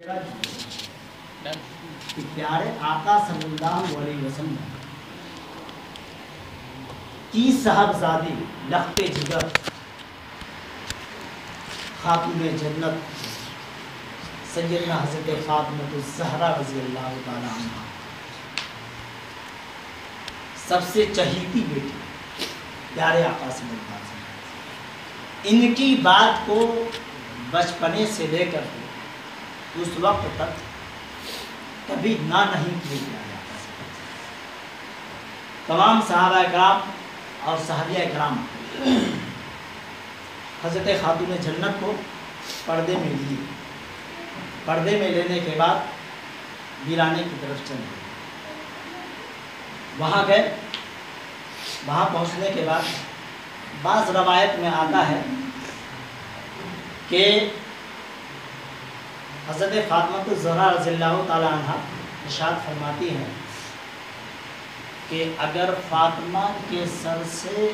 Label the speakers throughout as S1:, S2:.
S1: کہ پیارے آقا صلی اللہ علیہ وسلم کی صاحبزادی لخت جگر خاتون جنت سیدنا حضرت فاطمہ الزہرا رضی اللہ تعالی عنہ سب سے چہیتی بیٹی پیارے آقا صلی اللہ علیہ وسلم، ان کی بات کو بچپنے سے لے کر اس وقت تک کبھی نہ نہیں کیا جاتا۔ تمام صحابہ کرام اور صحابیہ کرام حضرت خاتون جنت کو پردے میں لیے، پردے میں لینے کے بعد ویرانے کی طرف چلے، وہاں گئے۔ وہاں پہنچنے کے بعد بعض روایت میں آتا ہے کہ حضرت فاطمہ الزہرا رضی اللہ تعالی عنہ ارشاد فرماتی ہیں کہ اگر فاطمہ کے سر سے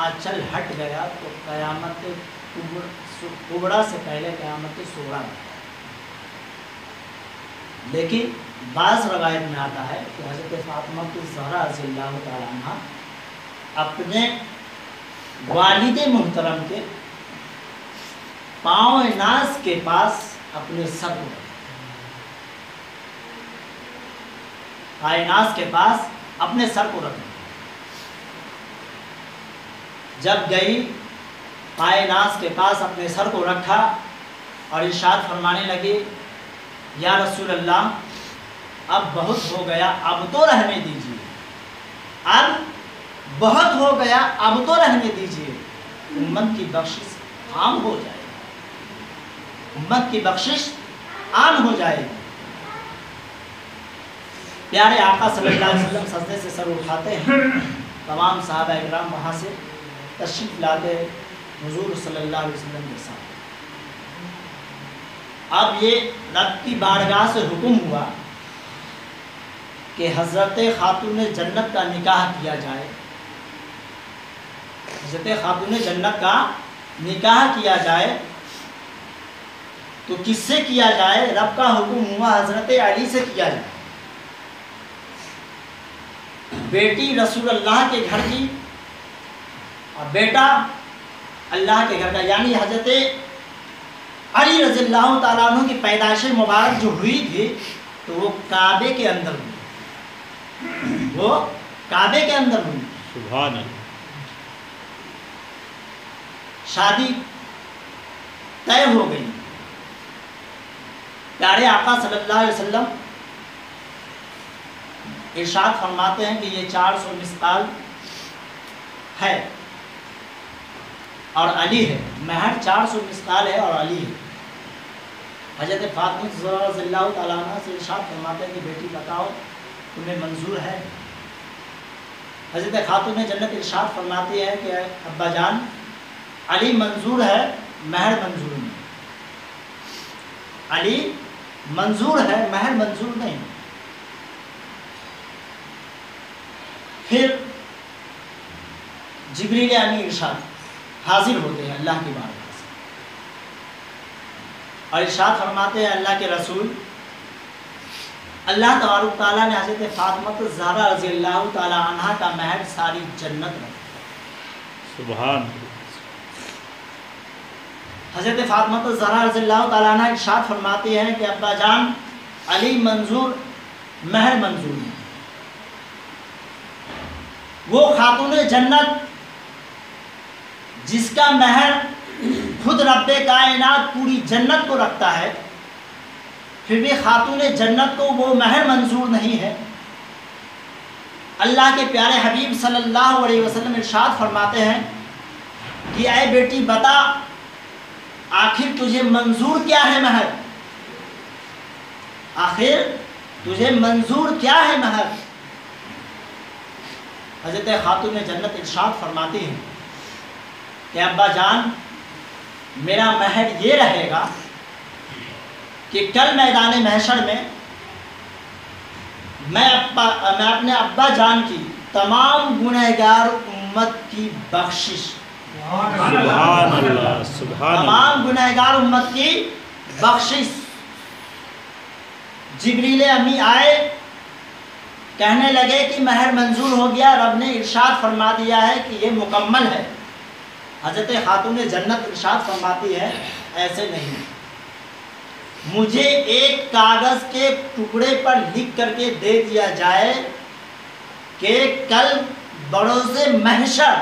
S1: آنچل ہٹ گیا تو قیامت کبریٰ سے پہلے قیامت صغریٰ ہے۔ لیکن بعض روایت میں آتا ہے کہ حضرت فاطمہ الزہرا رضی اللہ تعالی عنہ اپنے والد محترم کے پاؤں ناز کے پاس اپنے سر کو رکھا، پائے ناز کے پاس اپنے سر کو رکھا۔ جب گئی پائے ناز کے پاس اپنے سر کو رکھا اور ارشاد فرمانے لگی، یا رسول اللہ اب بہت ہو گیا، اب تو رہنے دیجیے، اب بہت ہو گیا، اب تو رہنے دیجیے، امت کی بخشش عام ہو جائے، امت کی بخشش عام ہو جائے۔ پیارے آقا صلی اللہ علیہ وسلم سجدے سے سر اٹھاتے ہیں، تمام صحابہ اکرام وہاں سے تشریف لاتے حضور صلی اللہ علیہ وسلم کے ساتھ۔ اب یہ رب کی بارگاہ سے حکم ہوا کہ حضرت خاتون جنت کا نکاح کیا جائے، حضرت خاتون جنت کا نکاح کیا جائے۔ تو کس سے کیا جائے؟ رب کا حکم ہوا حضرت علی سے کیا جائے، بیٹی رسول اللہ کے گھر کی اور بیٹا اللہ کے گھر کا، یعنی حضرت علی رضی اللہ تعالیٰ عنہ کی پیدائش مبارک جو ہوئی تھی تو وہ کعبے کے اندر ہوئی، وہ کعبے کے اندر ہوئی۔
S2: سبحان اللہ۔
S1: شادی طے ہو گئی۔ پیارے آقا صلی اللہ علیہ وسلم ارشاد فرماتے ہیں کہ یہ 400 مسقال ہے اور علی ہے، مہر 400 مسقال ہے اور علی ہے۔ حضرت فاطمہ الزہرا رضی اللہ تعالیٰ عنہ سے ارشاد فرماتے ہیں کہ بیٹی بتاؤ تمہیں منظور ہے؟ حضرت خاتون جنت ارشاد فرماتی ہے کہ ابا جان علی منظور ہے، مہر منظور نہیں، علی منظور ہے، مہر منظور نہیں۔ پھر جبریل امین ارشاد حاضر ہوتے ہیں اللہ کی بارگاہ سے اور ارشاد فرماتے ہیں اللہ کے رسول، اللہ تبارک تعالیٰ نے حضرت فاطمہ الزہرا رضی اللہ تعالی عنہ کا مہر ساری جنت رکھا۔
S2: سبحان۔
S1: حضرت فاطمہ الزہرا رضی اللہ تعالیٰ عنہ ارشاد فرماتی ہیں کہ ابا جان علی منظور، مہر منظور نہیں۔ وہ خاتون جنت جس کا مہر خود رب کائنات پوری جنت کو رکھتا ہے، پھر بھی خاتون جنت کو وہ مہر منظور نہیں ہے۔ اللہ کے پیارے حبیب صلی اللہ علیہ وسلم ارشاد فرماتے ہیں کہ اے بیٹی بتا آخر تجھے منظور کیا ہے مہر، آخر تجھے منظور کیا ہے مہر؟ حضرت خاتون جنت ارشاد فرماتی ہیں کہ ابا جان میرا مہر یہ رہے گا کہ کل میدان محشر میں میں اپنے ابا جان کی تمام گنہگار امت کی بخشش،
S2: سبحان اللہ، سبحان اللہ،
S1: تمام گنہگار امت کی بخشش جبریل امی آئے، کہنے لگے کہ مہر منظور ہو گیا، رب نے ارشاد فرما دیا ہے کہ یہ مکمل ہے۔ حضرت خاتون جنت ارشاد فرماتی ہے ایسے نہیں، مجھے ایک کاغذ کے ٹکڑے پر لکھ کر کے دے دیا جائے کہ کل بروز محشر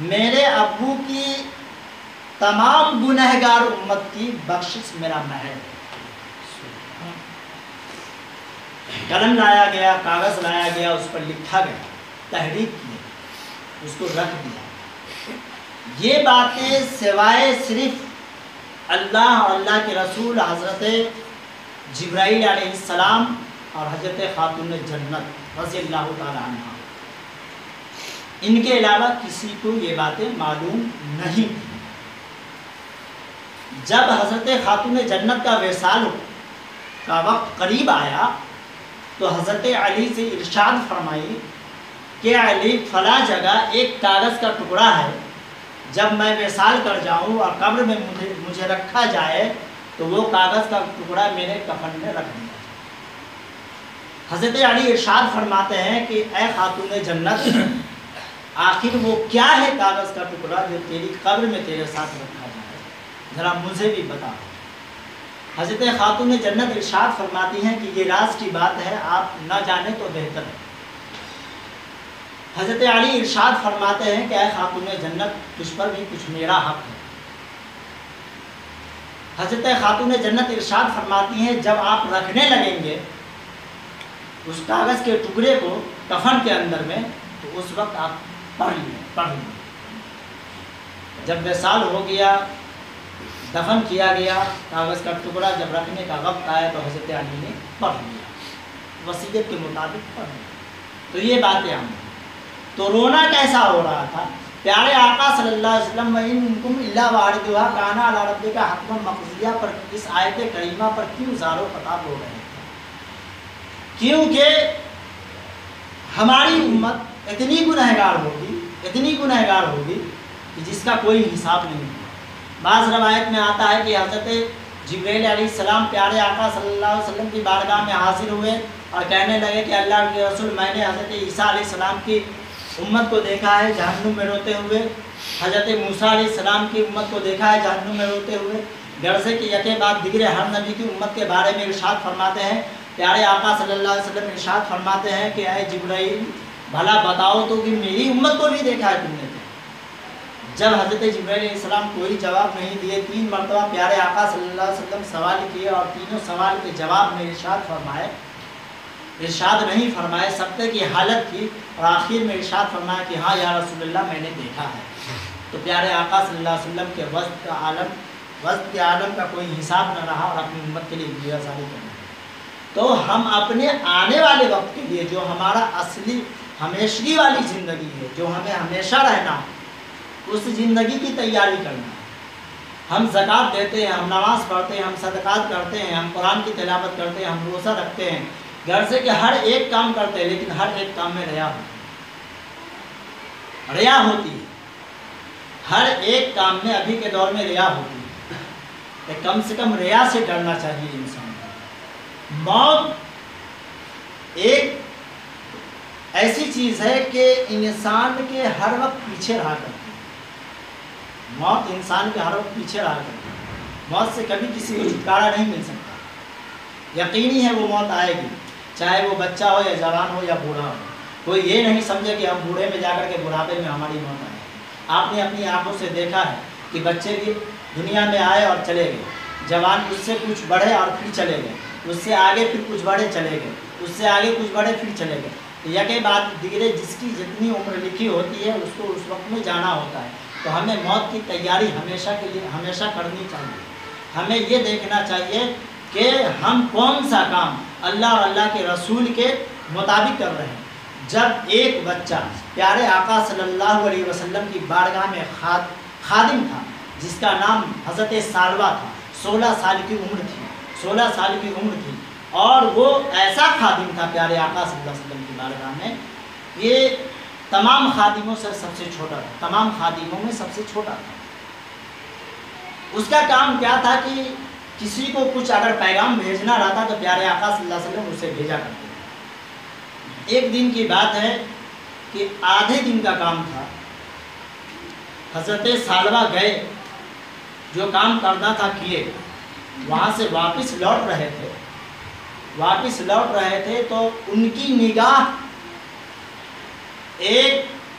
S1: میرے ابو کی تمام گنہگار امت کی بخشش میرا مہر ہے۔ قلم لایا گیا، کاغذ لایا گیا، اس پر لکھا گیا، تحریک کی، اس کو رکھ دیا۔ یہ باتیں سوائے صرف اللہ اور اللہ کے رسول حضرت جبرائیل علیہ السلام اور حضرت خاتون جنت رضی اللہ تعالیٰ عنہ، ان کے علاوہ کسی کو یہ باتیں معلوم نہیں تھیں۔ جب حضرت خاتون جنت کا وصال کا وقت قریب آیا تو حضرت علی سے ارشاد فرمائی کہ علی فلاں جگہ ایک کاغذ کا ٹکڑا ہے، جب میں وصال کر جاؤں اور قبر میں مجھے رکھا جائے تو وہ کاغذ کا ٹکڑا میرے کفن میں رکھ دیا۔ حضرت علی ارشاد فرماتے ہیں کہ اے خاتون جنت، آخر وہ کیا ہے کاغذ کا ٹکڑا جو تیری قبر میں تیرے ساتھ رکھا جائے، ذرا مجھے بھی بتا۔ حضرت خاتون جنت ارشاد فرماتی ہیں کہ یہ راز کی بات ہے، آپ نہ جانیں تو بہتر ہے۔ حضرت علی ارشاد فرماتے ہیں کہ اے خاتون جنت، تجھ پر بھی کچھ میرا حق ہے۔ حضرت خاتون جنت ارشاد فرماتی ہیں جب آپ رکھنے لگیں گے اس کاغذ کے ٹکڑے کو کفن کے اندر میں تو اس وقت آپ پڑھ لیں۔ جب وصال ہو گیا، دفن کیا گیا، کاغذ کا ٹکڑا جب رکھنے کا وقت آیا تو حضرت علی نے پڑھ لیا، وصیت کے مطابق پڑھ لیا۔ تو یہ باتیں ہم تو رونا کیسا ہو رہا تھا؟ پیارے آقا صلی اللہ علیہ وسلم وَإِن مِنكُمْ إِلَّا وَارِدُهَا كَانَ عَلَىٰ رَبِّكَ حَتْمًا مَقْضِيًّا پر اس آیت کریمہ پر کیوں زار و خطاب ہو رہے ہیں؟ کیونکہ ہماری امت اتنی گنہگار ہوگی کہ جس کا کوئی حساب نہیں ہوگا۔ بعض روایت میں آتا ہے کہ حضرت جبریل علیہ السلام پیارے آقا صلی اللہ علیہ وسلم کی بارگاہ میں حاضر ہوئے اور کہنے لگے کہ اللہ کے رسول، میں نے حضرت عیسیٰ علیہ السلام کی امت کو دیکھا ہے جہنم میں روتے ہوئے، حضرت موسیٰ علیہ السلام کی امت کو دیکھا ہے جہنم میں روتے ہوئے، غرضے کہ یکے بعد دیگرے ہر نبی کی امت کے بارے میں ارشاد فرماتے ہیں۔ پیارے آقا صلی اللہ علیہ وسلم ارشاد فرماتے ہیں کہ اے جبرائیل، بھلا بتاؤ تو کہ میری امت کو بھی دیکھا ہے تم نے؟ جب حضرت جبرائیل علیہ السلام کوئی جواب نہیں دیے، 3 مرتبہ پیارے آقا صلی اللہ علیہ وسلم سوال کیے اور تینوں سوال کے جواب میں ارشاد نہیں فرمائے، سبتے کی حالت کی، اور آخر میں ارشاد فرمایا کہ ہاں یا رسول اللہ میں نے دیکھا ہے۔ تو پیارے آقا صلی اللہ علیہ وسلم کے وجد کے عالم کا کوئی حساب نہ رہا اور اپنی امت کے لیے گریزاری کرنا۔ تو ہم اپنے آنے والے وقت کے لیے جو ہمارا اصلی ہمیشگی والی زندگی ہے، جو ہمیں ہمیشہ رہنا، اس زندگی کی تیاری کرنا ہے۔ ہم زکوٰۃ دیتے ہیں، ہم نماز پڑھتے ہیں، ہم صدقات کرتے ہیں، ہم قرآن کی تلاوت کرتے ہیں، ہم روزہ رکھتے ہیں، گھر سے کہ ہر ایک کام کرتے ہیں، لیکن ہر ایک کام میں ریا ہوتی ہے۔ ہر ایک کام میں ابھی کے دور میں ریا ہوتی ہے، کہ کم سے کم ریا سے ڈرنا چاہیے انسان کو۔ موت ایک ایسی چیز ہے کہ انسان کے ہر وقت پیچھے رہا کرتی ہے۔ موت انسان کے ہر وقت پیچھے رہا کرتی ہے۔ موت سے کبھی کسی کو چھٹکارا نہیں مل سکتا، یقینی ہے وہ موت آئے گی، چاہے وہ بچہ ہو یا جوان ہو یا بوڑھا ہو۔ کوئی یہ نہیں سمجھے کہ ہم بوڑھے میں جا کر کے بڑھاپے میں ہماری موت آئے۔ آپ نے اپنی آنکھوں سے دیکھا ہے کہ بچے بھی دنیا میں آئے اور چلے گئے، جوان اس سے کچھ بڑھے اور پھر چلے گئے، اس سے آگے پھر کچھ بڑھے چلے گئے، اس سے آگے کچھ بڑھے پھر چلے گئے۔ یکے بعد دیگرے جس کی جتنی عمر لکھی ہوتی ہے اس کو اس وقت میں جانا ہوتا ہے۔ تو ہمیں موت کی تیاری ہمیشہ کرنی چاہیے۔ ہمیں یہ دیکھنا چاہیے کہ ہم کون سا کام اللہ اور اللہ کے رسول کے مطابق کر رہے ہیں۔ جب ایک بچہ پیارے آقا صلی اللہ علیہ وسلم کی بارگاہ میں خادم تھا جس کا نام حضرت سالوہ تھا، 16 سال کی عمر تھی، اور وہ ایسا خادم تھا پیارے آقا صلی اللہ علیہ وسلم کی بارگاہ میں، یہ تمام خادموں سے سب سے چھوٹا تھا، تمام خادموں میں سب سے چھوٹا تھا۔ اس کا کام کیا تھا کہ کسی کو کچھ اگر پیغام بھیجنا رہتا تو پیارے آقا صلی اللہ علیہ وسلم اسے بھیجا کرتے تھے۔ ایک دن کی بات ہے کہ آدھے دن کا کام تھا، حضرت ثعلبہ گئے، جو کام کرنا تھا کیے، وہاں سے واپس لوٹ رہے تھے تو ان کی نگاہ ایک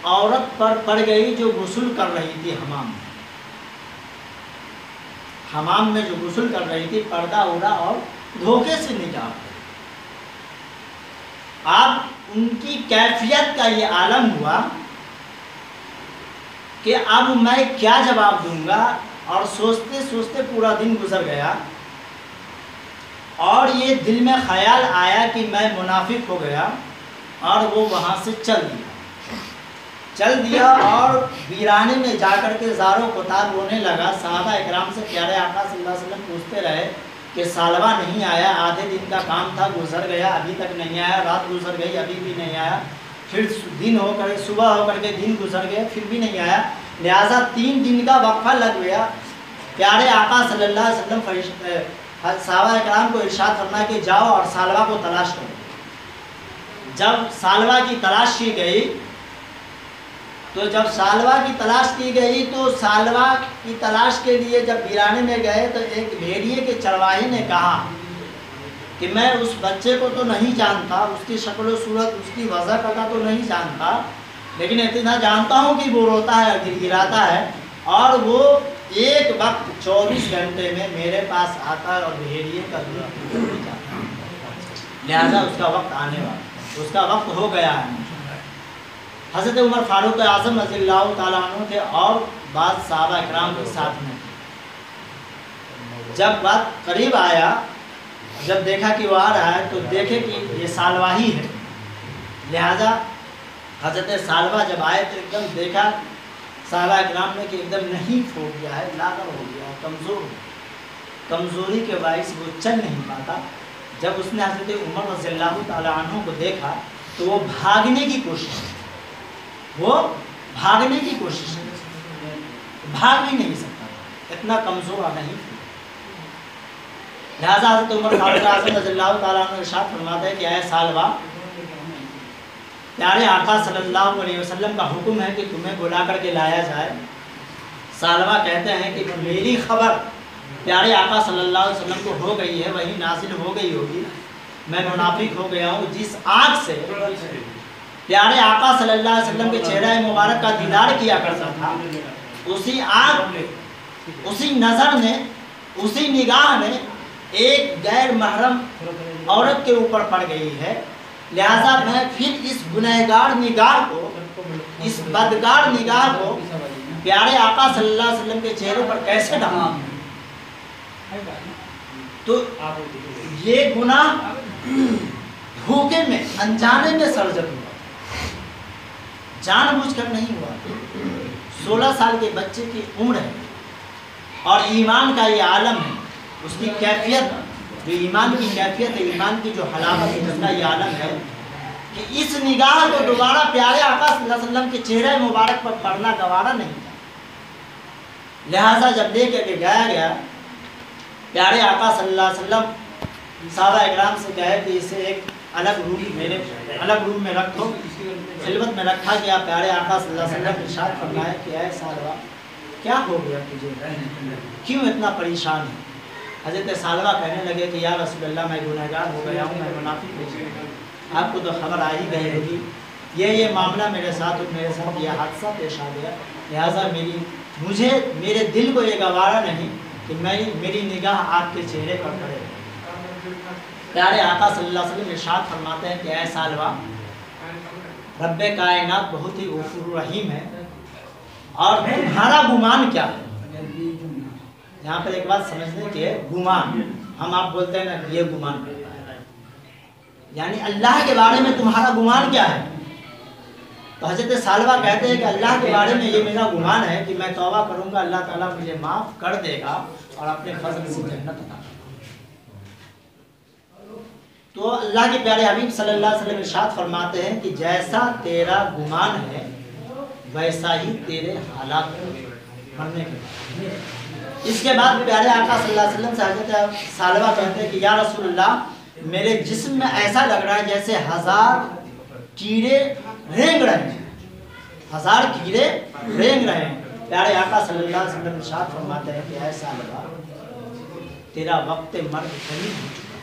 S1: عورت پر پڑ گئی جو غسل کر رہی تھی حمام میں جو غسل کر رہی تھی، پردہ اڑا اور دھوکے سے نگاہ پڑی۔ اب ان کی کیفیت کا یہ عالم ہوا کہ اب میں کیا جواب دوں گا، اور سوچتے سوچتے پورا دن گزر گیا، اور یہ دل میں خیال آیا کہ میں منافق ہو گیا، اور وہ وہاں سے چل دیا اور ویرانے میں جا کر کے زاروں قطار رونے لگا۔ صحابہ اکرام سے پیارے آقا صلی اللہ علیہ وسلم پوچھتے رہے کہ ثعلبہ نہیں آیا، آدھے دن کا کام تھا، گزر گیا، ابھی تک نہیں آیا، رات گزر گئی، ابھی بھی نہیں آیا، پھر صبح ہو کر کے دن گزر گئے، پھر بھی نہیں آیا، لہٰذا 3 دن کا وقفہ لگ گیا۔ پیارے آقا صلی اللہ علیہ وسلم صحابہ اکرام کو ارشاد فرمایا کہ جاؤ اور ثعلبہ کو تلاش کرو۔ جب ثعلبہ کی تلاش کی گئی تو ثعلبہ کی تلاش کے لیے جب ویرانے میں گئے تو ایک بھیڑیے کے چرواہے نے کہا کہ میں اس بچے کو تو نہیں جانتا، اس کی شکل و صورت، اس کی وضع کا تو نہیں جانتا، لیکن اتنا جانتا ہوں کہ وہ روتا ہے، گڑگڑاتا ہے، اور وہ ایک وقت 24 گھنٹے میں میرے پاس آتا ہے اور بھیڑیے کا دودھ نہیں جاتا، لہذا اس کا وقت آنے والا، اس کا وقت ہو گیا ہے۔ حضرت عمر فاروق اعظم رضی اللہ تعالیٰ عنہ تھے اور بعض صحابہ اکرام کے ساتھ میں، جب بات قریب آیا، جب دیکھا کہ وہ آ رہا ہے تو دیکھے کہ یہ ثعلبہ ہی ہے، لہذا حضرت ثعلبہ جب آئے تو ایک دم دیکھا صحابہ اکرام نے کہ ایک دم نہیں پھوٹ گیا ہے، لاغر ہو گیا، کمزوری کے باعث وہ چل نہیں پاتا۔ جب اس نے حضرت عمر رضی اللہ تعالیٰ عنہ کو دیکھا تو وہ بھاگنے کی کوشش بھاگ بھی نہیں سکتا، اتنا کمزور نہیں تھا، لہذا حضرت عمر فاروق اعظم رضی اللہ تعالیٰ عنہ ارشاد فرماتا ہے کہ اے ثعلبہ، پیارے آقا صلی اللہ علیہ وسلم کا حکم ہے کہ تمہیں بلا کر کے لایا جائے۔ ثعلبہ کہتے ہیں کہ میری خبر پیارے آقا صلی اللہ علیہ وسلم کو ہو گئی ہے، وہی نازل ہو گئی ہوگی، میں منافق ہو گیا ہوں۔ جس آنکھ سے پیارے آقا صلی اللہ علیہ وسلم کے چہرہ مبارک کا دیدار کیا کرتا تھا، اسی آنکھ نے، اسی نظر نے، اسی نگاہ نے ایک غیر محرم عورت کے اوپر پڑ گئی ہے، لہذا میں پھر اس گنہگار نگاہ کو، اس بدگار نگاہ کو پیارے آقا صلی اللہ علیہ وسلم کے چہرے پر کیسے ڈالوں؟ تو یہ گناہ دھوکے میں، انجانے میں سرزد ہوا، جان بوجھ کر نہیں ہوا۔ 16 سال کے بچے کی عمر ہے اور ایمان کا یہ عالم ہے، اس کی کیفیت، جو ایمان کی کیفیت ہے، ایمان کی جو حلاوت ہے، اس کا یہ عالم ہے کہ اس نگاہ کو دوبارہ پیارے آقا صلی اللہ علیہ وسلم کے چہرے مبارک پر پڑھنا گوارا نہیں تھا، لہٰذا جب لے کے گیا پیارے آقا صلی اللہ علیہ وسلم صحابہ اکرام سے کہے کہ اسے ایک الگ روم میں رکھو، خلوت میں رکھا گیا۔ پیارے آقا صلی اللہ علیہ وسلم ارشاد فرمایا کہ اے ثعلبہ، کیا ہو گیا تجھے، کیوں اتنا پریشان ہے؟ حضرت ثعلبہ کہنے لگے کہ یا رسول اللہ، میں گنہگار ہو گیا ہوں، میں منافق ہو گیا ہوں، آپ کو تو خبر آ ہی گئی ہوگی، یہ معاملہ میرے ساتھ یہ حادثہ پیش آ گیا، لہٰذا میرے دل کو یہ گوارا نہیں کہ میری نگاہ آپ کے چہرے پر پڑے۔ پیارے آقا صلی اللہ علیہ وسلم ارشاد فرماتے ہیں کہ اے ثعلبہ، رب کائنات بہت ہی غفور رحیم ہے، اور تمہارا گمان کیا ہے؟ یہاں پر ایک بات سمجھنے کی ہے، گمان، ہم آپ بولتے ہیں نا یہ گمان کرتا ہے، یعنی اللہ کے بارے میں تمہارا گمان کیا ہے؟ تو حضرت ثعلبہ کہتے ہیں کہ اللہ کے بارے میں یہ میرا گمان ہے کہ میں توبہ کروں گا، اللہ تعالیٰ مجھے معاف کر دے گا اور اپنے فضل سے جنت عطا کرے گا۔ تو اللہ کے پیارے حبیب صلی اللہ علیہ وسلم ارشاد فرماتے ہیں کہ جیسا تیرا گمان ہے ویسا ہی تیرے حالات مرنے کے بعد۔ اس کے بعد پیارے آقا صلی اللہ علیہ وسلم سے حضرت ثعلبہ کہتے ہیں کہ یا رسول اللہ میرے جسم میں ایسا لگ رہا ہے جیسے 1000 کیڑے رینگ رہے ہیں، 1000 کیڑے رینگ رہے ہیں۔ پیارے آقا صلی اللہ علیہ وسلم ارشاد فرماتے ہیں کہ اے ثعلبہ تیرا وقت مرگ قریب ہو چکا ہے،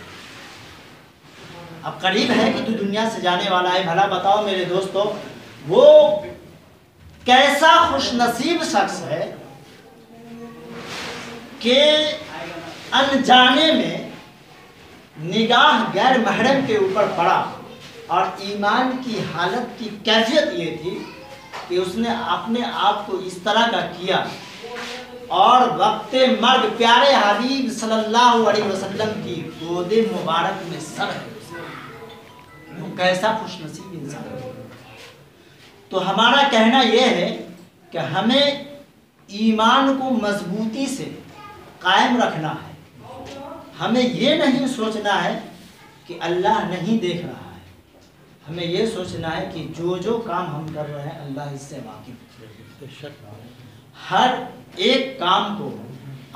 S1: اب قریب ہے کہ تو دنیا سے جانے والا ہے۔ بھلا بتاؤ میرے دوستو وہ کیسا خوش نصیب شخص ہے کہ انجانے میں نگاہ غیر محرم کے اوپر پڑا، اور ایمان کی حالت کی کیفیت یہ تھی کہ اس نے اپنے آپ کو اس طرح کا کیا، اور وقت مرگ پیارے حبیب صلی اللہ علیہ وسلم کی گود مبارک میں سر ہے۔ وہ کیسا خوش نصیب انسان ہے۔ تو ہمارا کہنا یہ ہے کہ ہمیں ایمان کو مضبوطی سے قائم رکھنا ہے، ہمیں یہ نہیں سوچنا ہے کہ اللہ نہیں دیکھ رہا ہے، ہمیں یہ سوچنا ہے کہ جو کام ہم کر رہے ہیں اللہ اس سے واقف ہے۔ ہر ایک کام کو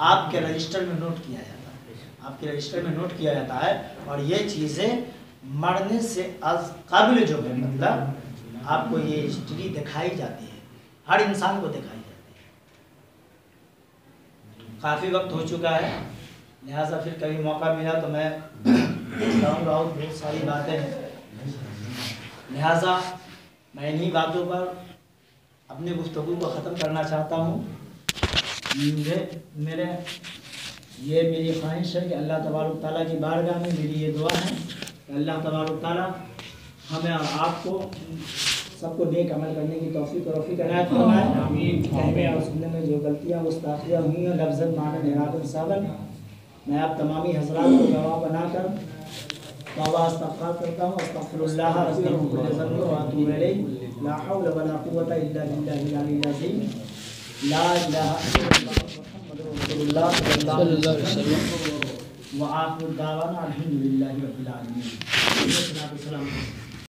S1: آپ کے رجسٹر میں نوٹ کیا جاتا ہے، آپ کے رجسٹر میں نوٹ کیا جاتا ہے، اور یہ چیزیں مرنے سے از قبل جو ہے مطلب آپ کو یہ ہسٹری دکھائی جاتی ہے، ہر انسان کو دکھائی جاتی ہے۔ کافی وقت ہو چکا ہے، لہٰذا پھر کبھی موقع ملا تو میں بتاؤں گا، بہت ساری باتیں ہیں، لہٰذا میں انہی باتوں پر اپنی گفتگو کو ختم کرنا چاہتا ہوں۔ میری خواہش ہے کہ اللہ تبارک تعالیٰ کی بارگاہ میں میری یہ دعا ہے کہ اللہ تبارک تعالیٰ ہمیں اور آپ کو سب کو نیک عمل کرنے کی توفیق عنایت فرمائے۔ کہنے اور سننے میں جو غلطیاں گستاخیاں ہوئی ہیں لفظاً معنی اراداً صابن، میں آپ تمامی حضرات کو گواہ بنا کر توبہ استغفار کرتا ہوں۔ استغفر اللہ ربی من کل ذنب واتوب الیہ، لا حول ولا قوة الا باللہ العلی العظیم، لا الہ الا اللہ محمد رسول اللہ صلی اللہ علیہ وسلم، وآخر دعوانا الحمد للہ رب العالمین۔